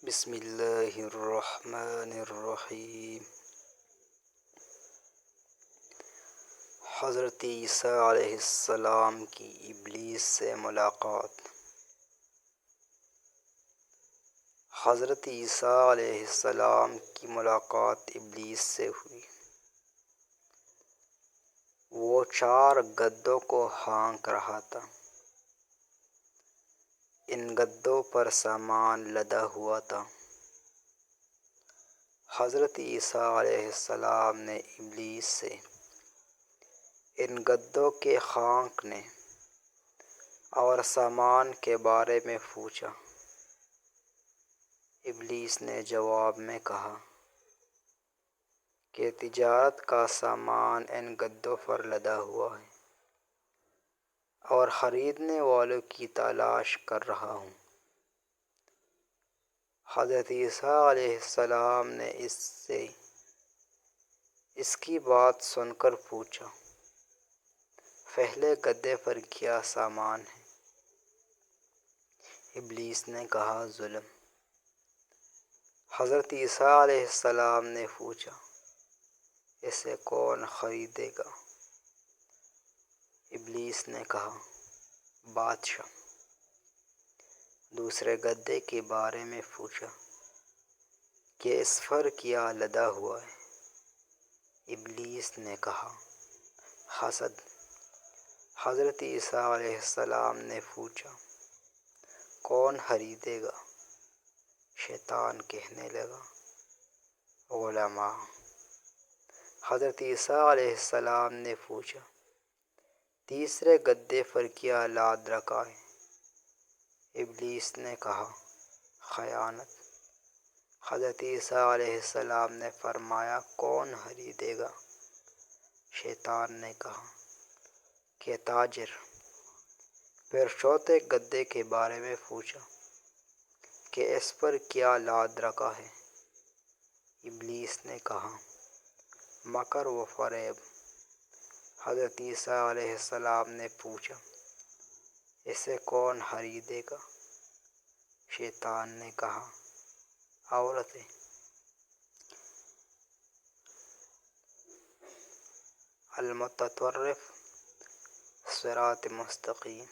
بسم اللہ الرحمن الرحیم۔ حضرت عیسیٰ علیہ السلام کی ابلیس سے ملاقات۔ حضرت عیسیٰ علیہ السلام کی ملاقات ابلیس سے ہوئی۔ وہ 4 گدھوں کو ہانک رہا تھا۔ ان گدھوں پر سامان لدا ہوا تھا۔ حضرت عیسیٰ علیہ السلام نے ابلیس سے ان گدھوں کے ہانکنے اور سامان کے بارے میں پوچھا۔ ابلیس نے جواب میں کہا کہ تجارت کا سامان ان گدھوں پر لدا ہوا ہے اور خریدنے والوں کی تلاش کر رہا ہوں۔ حضرت عیسیٰ علیہ السلام نے اس سے اس کی بات سن کر پوچھا، پہلے گدھے پر کیا سامان ہے؟ ابلیس نے کہا، ظلم۔ حضرت عیسیٰ علیہ السلام نے پوچھا، اسے کون خریدے گا؟ ابلیس نے کہا، بادشاہ۔ دوسرے گدھے کے بارے میں پوچھا کہ اس پر کیا لدا ہوا ہے؟ ابلیس نے کہا، حسد۔ حضرت عیسیٰ علیہ السلام نے پوچھا، کون خریدے گا؟ شیطان کہنے لگا، علماء۔ حضرت عیسیٰ علیہ السلام نے پوچھا، تیسرے گدھے پر کیا لاد رکھا ہے؟ ابلیس نے کہا، خیانت۔ حضرت عیسیٰ علیہ السلام نے فرمایا، کون خریدے گا؟ شیطان نے کہا کہ تاجر۔ پھر چوتھے گدھے کے بارے میں پوچھا کہ اس پر کیا لاد رکھا ہے؟ ابلیس نے کہا، مکر و فریب۔ حضرت عیسیٰ علیہ السلام نے پوچھا، اسے کون خریدے گا؟ شیطان نے کہا، عورتیں۔ المتطرف صراط مستقیم۔